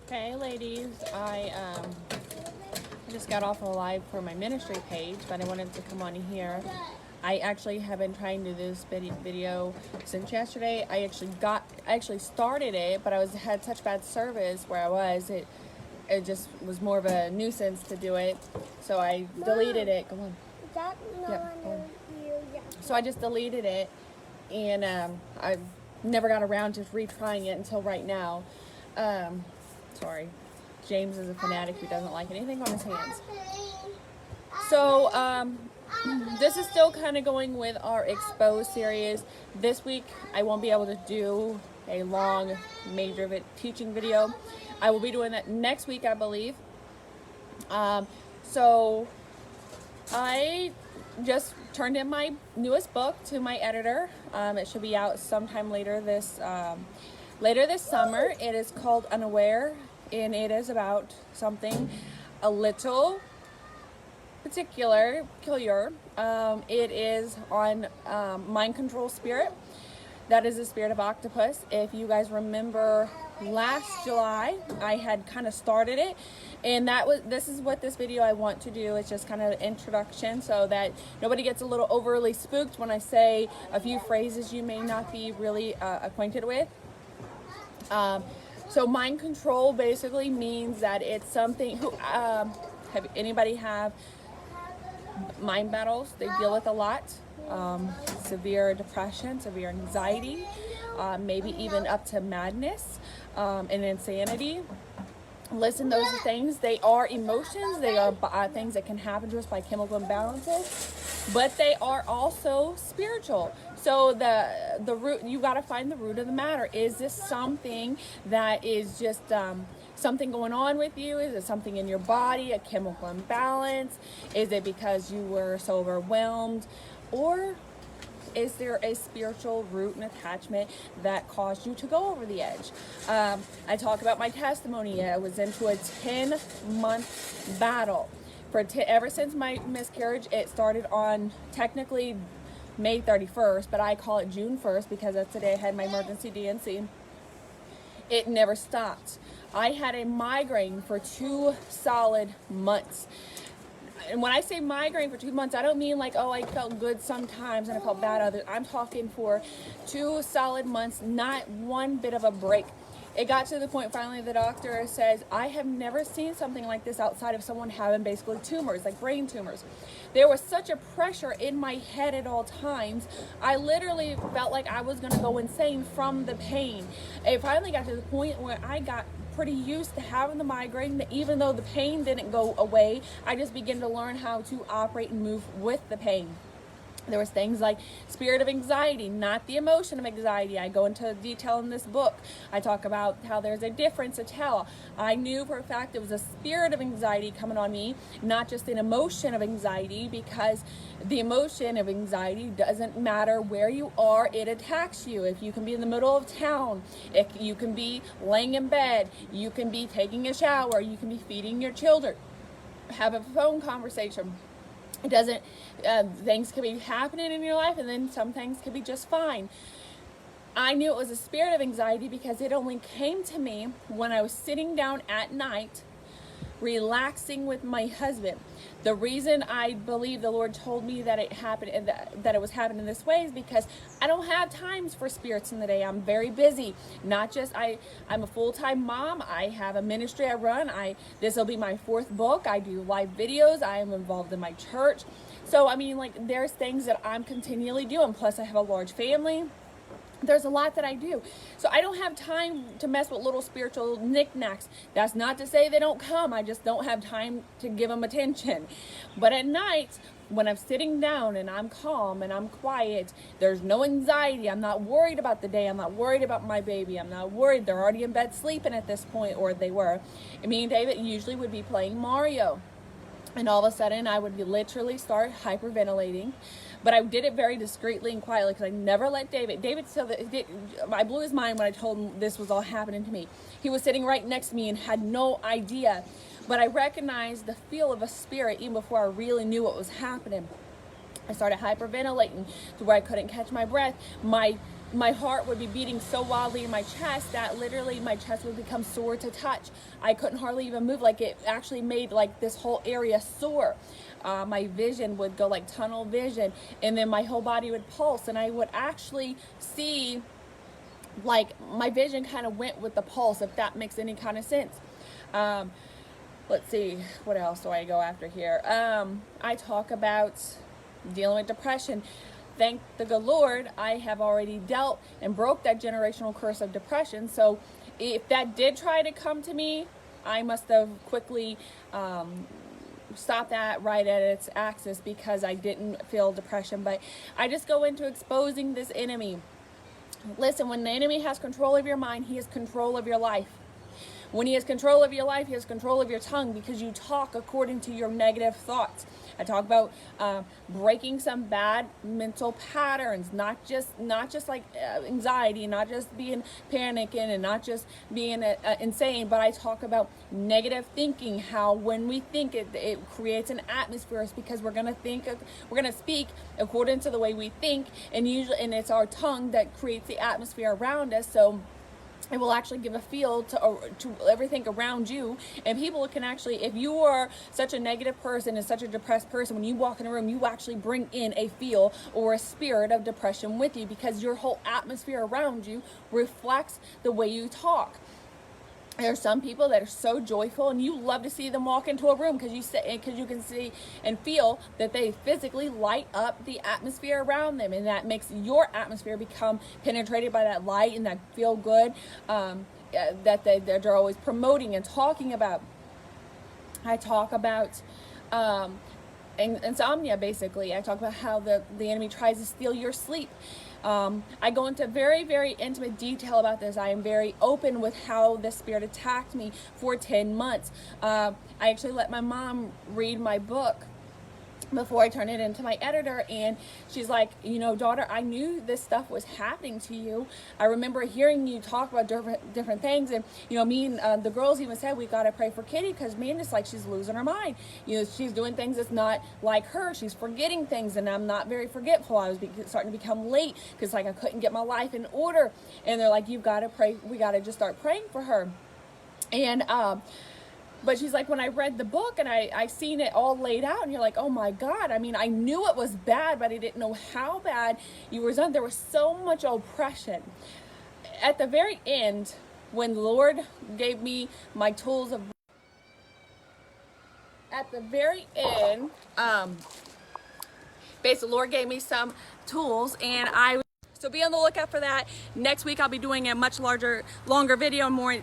Hey ladies, I just got off a live for my ministry page, but I wanted to come on here. I actually have been trying to do this video since yesterday. I actually started it, but had such bad service where I was. It just was more of a nuisance to do it, so I deleted it. Go on. So I just deleted it, and I never got around to retrying it until right now. Sorry, James is a fanatic who doesn't like anything on his hands. So this is still kind of going with our Expose series. This week I won't be able to do a long major teaching video. I will be doing that next week, I believe. So I just turned in my newest book to my editor. It should be out sometime later this summer. It is called Unaware, and it is about something a little peculiar. It is on mind control spirit. That is the spirit of octopus. If you guys remember, last July I had kind of started it, and this is what this video I want to do. It's just kind of an introduction so that nobody gets a little overly spooked when I say a few phrases you may not be really acquainted with. So mind control basically means that it's something anybody have mind battles they deal with a lot? Severe depression, severe anxiety, maybe even up to madness and insanity. Listen, those are things. They are emotions. They are things that can happen to us by chemical imbalances, but they are also spiritual. So the root, you got to find the root of the matter. Is this something that is just something going on with you? Is it something in your body, a chemical imbalance? Is it because you were so overwhelmed? Or is there a spiritual root and attachment that caused you to go over the edge? I talk about my testimony. I was into a 10-month battle. Ever since my miscarriage, it started on technically May 31st, but I call it June 1st because that's the day I had my emergency D&C. It never stopped. I had a migraine for 2 solid months. And when I say migraine for 2 months, I don't mean like, oh, I felt good sometimes and I felt bad others. I'm talking for 2 solid months, not one bit of a break. It got to the point finally the doctor says, I have never seen something like this outside of someone having basically tumors, like brain tumors. There was such a pressure in my head at all times. I literally felt like I was going to go insane from the pain. It finally got to the point where I got pretty used to having the migraine, that even though the pain didn't go away, I just began to learn how to operate and move with the pain. There was things like spirit of anxiety, not the emotion of anxiety. I go into detail in this book. I talk about how there's a difference to tell. I knew for a fact it was a spirit of anxiety coming on me, not just an emotion of anxiety, because the emotion of anxiety doesn't matter where you are, it attacks you. If you can be in the middle of town, if you can be laying in bed, you can be taking a shower, you can be feeding your children, have a phone conversation. It doesn't, things could be happening in your life, and then some things could be just fine. I knew it was a spirit of anxiety because it only came to me when I was sitting down at night, relaxing with my husband. The reason I believe the Lord told me that it happened and that it was happening this way is because I don't have times for spirits in the day. I'm very busy. Not just I'm a full-time mom. I have a ministry I run. This will be my 4th book. I do live videos. I am involved in my church. So I mean, like, there's things that I'm continually doing. Plus I have a large family. There's a lot that I do. So I don't have time to mess with little spiritual knickknacks. That's not to say they don't come. I just don't have time to give them attention. But at night, when I'm sitting down and I'm calm and I'm quiet, there's no anxiety. I'm not worried about the day. I'm not worried about my baby. I'm not worried. They're already in bed sleeping at this point, or they were. And me and David usually would be playing Mario. And all of a sudden, I would literally start hyperventilating. But I did it very discreetly and quietly because I never let David still, I blew his mind when I told him this was all happening to me. He was sitting right next to me and had no idea. But I recognized the feel of a spirit even before I really knew what was happening. I started hyperventilating to where I couldn't catch my breath. My my heart would be beating so wildly in my chest that literally my chest would become sore to touch. I couldn't hardly even move. Like, it actually made like this whole area sore. My vision would go like tunnel vision, and then my whole body would pulse, and I would actually see, like, my vision kind of went with the pulse, if that makes any kind of sense. Let's see, what else do I go after here? I talk about dealing with depression. Thank the good Lord, I have already dealt and broke that generational curse of depression. So if that did try to come to me, I must have quickly stopped that right at its axis, because I didn't feel depression. But I just go into exposing this enemy. Listen, when the enemy has control of your mind, he has control of your life. When he has control of your life, he has control of your tongue, because you talk according to your negative thoughts. I talk about breaking some bad mental patterns, not just like anxiety, not just being panicking, and not just being insane, but I talk about negative thinking, how when we think it creates an atmosphere. It's because we're going to speak according to the way we think, and it's our tongue that creates the atmosphere around us. So it will actually give a feel to everything around you, and people can actually, if you are such a negative person and such a depressed person, when you walk in a room, you actually bring in a feel or a spirit of depression with you, because your whole atmosphere around you reflects the way you talk. There are some people that are so joyful, and you love to see them walk into a room, because you can see and feel that they physically light up the atmosphere around them, and that makes your atmosphere become penetrated by that light and that feel good that they're always promoting and talking about. I talk about insomnia, basically. I talk about how the enemy tries to steal your sleep. I go into very, very intimate detail about this. I am very open with how the spirit attacked me for 10 months. I actually let my mom read my book before I turned it into my editor, and she's like, daughter, I knew this stuff was happening to you. I remember hearing you talk about different things, and me and the girls even said, we gotta pray for Kitty, because man, it's like she's losing her mind. She's doing things that's not like her. She's forgetting things, and I'm not very forgetful. I was starting to become late, because like I couldn't get my life in order, and they're like, you've got to pray. We got to just start praying for her. And but she's like, when I read the book and I seen it all laid out, and you're like, oh my God, I mean, I knew it was bad, but I didn't know how bad you were done. There was so much oppression. At the very end, when the Lord gave me my tools of, at the very end, basically the Lord gave me some tools, and so be on the lookout for that. Next week I'll be doing a much longer video, more